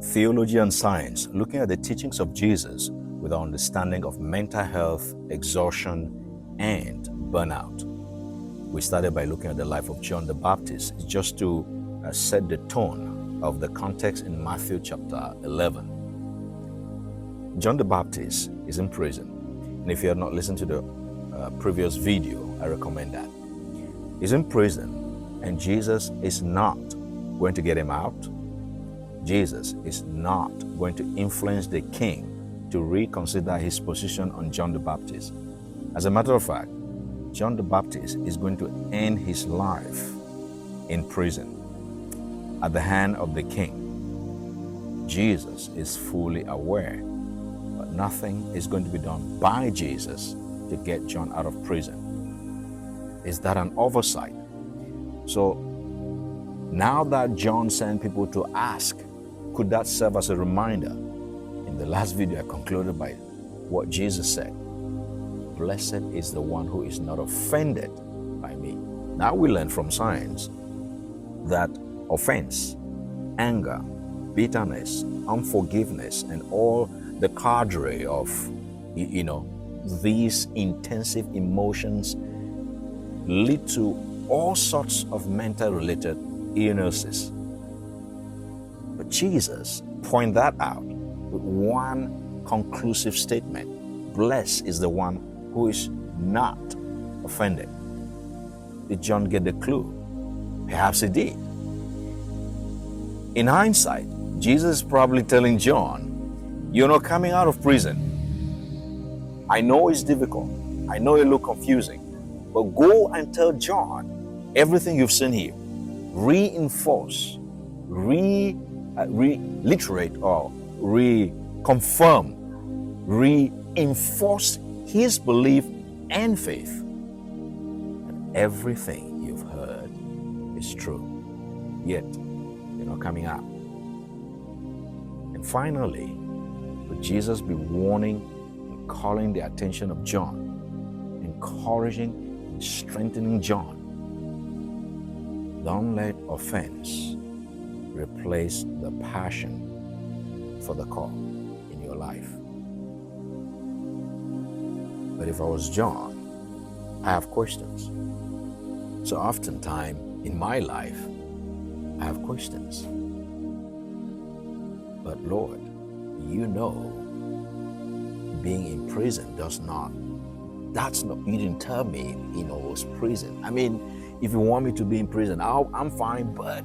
Theology and Science, looking at the teachings of Jesus with our understanding of mental health, exhaustion, and burnout. We started by looking at the life of John the Baptist, just to set the tone of the context in Matthew chapter 11. John the Baptist is in prison. And if you have not listened to the previous video, I recommend that. He's in prison, and Jesus is not going to get him out. Jesus is not going to influence the king to reconsider his position on John the Baptist. As a matter of fact, John the Baptist is going to end his life in prison at the hand of the king. Jesus is fully aware, but nothing is going to be done by Jesus to get John out of prison. Is that an oversight? So now that John sent people to ask, could that serve as a reminder? In the last video, I concluded by what Jesus said. Blessed is the one who is not offended by me. Now we learn from science that offense, anger, bitterness, unforgiveness, and all the cadre of, these intensive emotions lead to all sorts of mental related illnesses. But Jesus pointed that out with one conclusive statement. Blessed is the one who is not offended. Did John get the clue? Perhaps he did. In hindsight, Jesus is probably telling John, you're not coming out of prison. I know it's difficult. I know it looks confusing. But go and tell John everything you've seen here. Reinforce, reiterate, or reconfirm, reinforce his belief and faith. And everything you've heard is true. Yet, you're not coming out. And finally, would Jesus be warning and calling the attention of John, encouraging and strengthening John? Don't let offense replace the passion for the call in your life. But if I was John, I have questions. So oftentimes in my life, I have questions. But Lord, you being in prison you didn't tell me, it was prison. I mean, if you want me to be in prison, I'm fine, but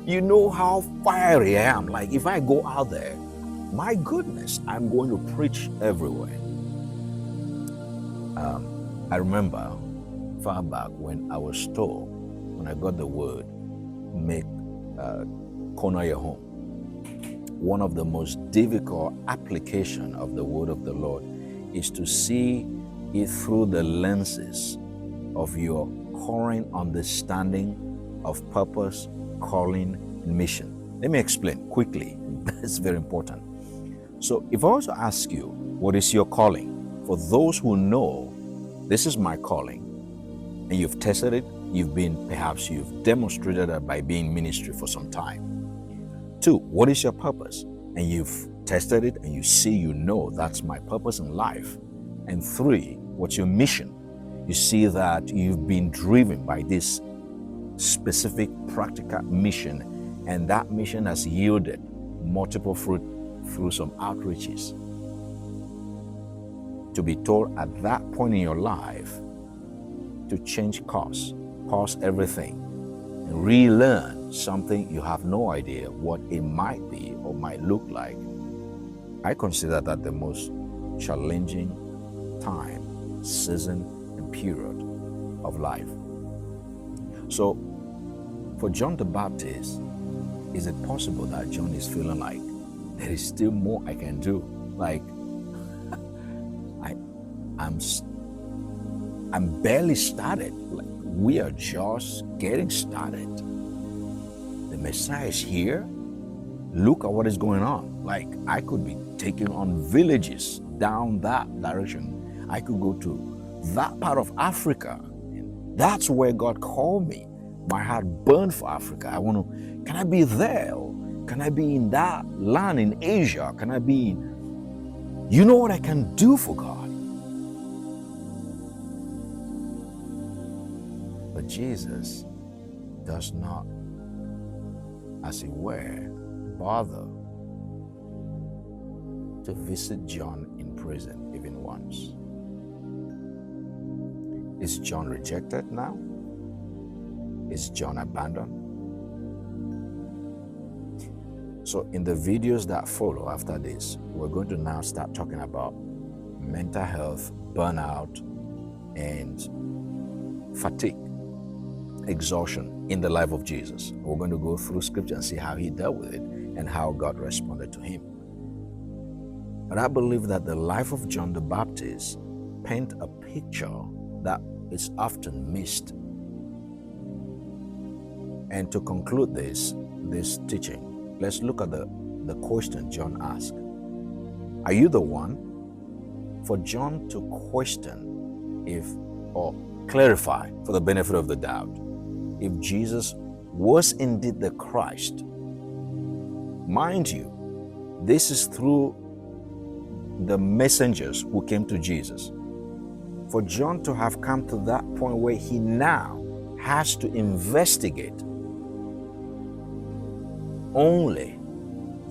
you know how fiery I am. Like, if I go out there, my goodness, I'm going to preach everywhere. I remember far back when I was told, when I got the word, make Kona your home. One of the most difficult application of the word of the Lord is to see it through the lenses of your current understanding of purpose, calling, and mission. Let me explain quickly. That's very important. So if I was to ask you, what is your calling? For those who know, this is my calling, and you've tested it, perhaps you've demonstrated it by being in ministry for some time. 2, what is your purpose? And you've tested it and you know that's my purpose in life. And 3, what's your mission? You see that you've been driven by this specific practical mission, and that mission has yielded multiple fruit through some outreaches. To be told at that point in your life to change course, pause everything, and relearn something you have no idea what it might be or might look like. I consider that the most challenging time, season, and period of life. So, for John the Baptist, is it possible that John is feeling like there is still more I can do? Like, I'm barely started. Like, we are just getting started. The Messiah is here. Look at what is going on. Like, I could be taking on villages down that direction. I could go to that part of Africa. That's where God called me. My heart burned for Africa. Can I be there? Or can Can I be in that land in Asia? Can I be in... You know what I can do for God? But Jesus does not, as it were, bother to visit John in prison even once. Is John rejected now? Is John abandoned? So in the videos that follow after this, we're going to now start talking about mental health, burnout, and fatigue, exhaustion in the life of Jesus. We're going to go through scripture and see how he dealt with it and how God responded to him. But I believe that the life of John the Baptist paints a picture that is often missed. And to conclude this teaching, let's look at the question John asked. Are you the one? For John to question or clarify for the benefit of the doubt, if Jesus was indeed the Christ. Mind you, this is through the messengers who came to Jesus. For John to have come to that point where he now has to investigate only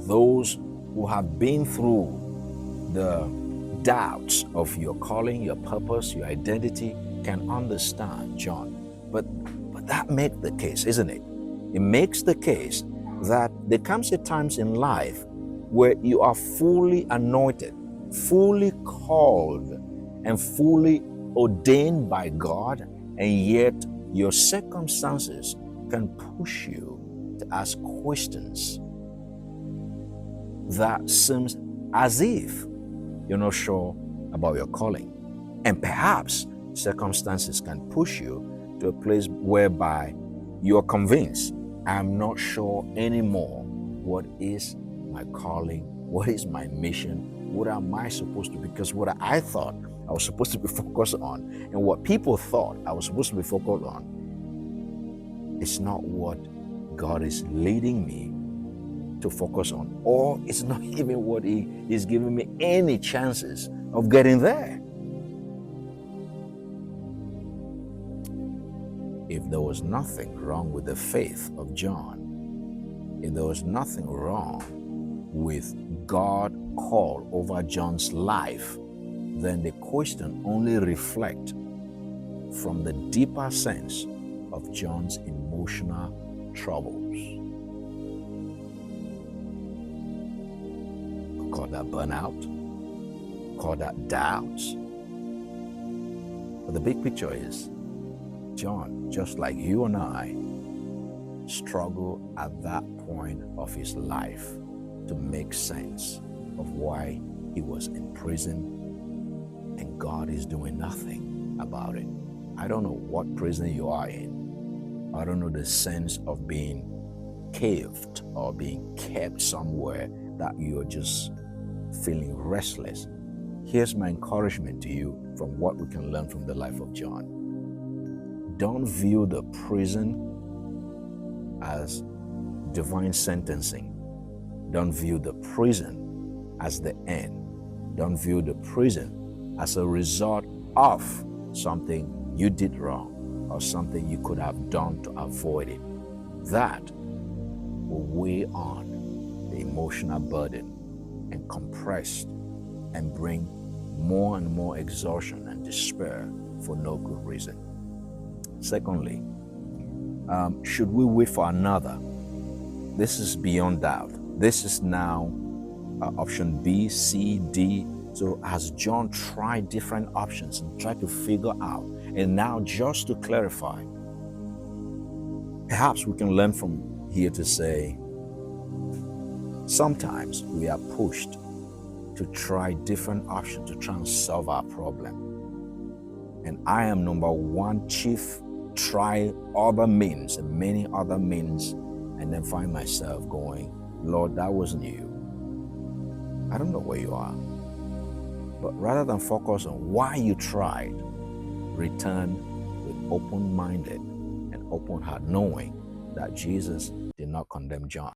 those who have been through the doubts of your calling, your purpose, your identity can understand John. But that makes the case, isn't it? It makes the case that there comes a times in life where you are fully anointed, fully called, and fully ordained by God, and yet your circumstances can push you to ask questions that seems as if you're not sure about your calling. And perhaps circumstances can push you to a place whereby you're convinced, I'm not sure anymore what is my calling, what is my mission, what am I supposed to, because what I thought I was supposed to be focused on and what people thought I was supposed to be focused on, it's not what God is leading me to focus on, or it's not even what He is giving me any chances of getting there. If there was nothing wrong with the faith of John, if there was nothing wrong with God call over John's life, then the question only reflects from the deeper sense of John's emotional troubles. Call that burnout, call that doubts. But the big picture is John, just like you and I, struggle at that point of his life to make sense of why he was in prison and God is doing nothing about it. I don't know what prison you are in. I don't know the sense of being caved or being kept somewhere that you're just feeling restless. Here's my encouragement to you from what we can learn from the life of John. Don't view the prison as divine sentencing. Don't view the prison as the end. Don't view the prison as a result of something you did wrong or something you could have done to avoid it. That will weigh on the emotional burden and compress and bring more and more exhaustion and despair for no good reason. Secondly, should we wait for another? This is beyond doubt. This is now option B, C, D. So has John tried different options and tried to figure out? And now just to clarify, perhaps we can learn from here to say, sometimes we are pushed to try different options to try and solve our problem. And I am number one chief, try other means and many other means, and then find myself going, Lord, that wasn't you. I don't know where you are. But rather than focus on why you tried, return with open-minded and open heart, knowing that Jesus did not condemn John.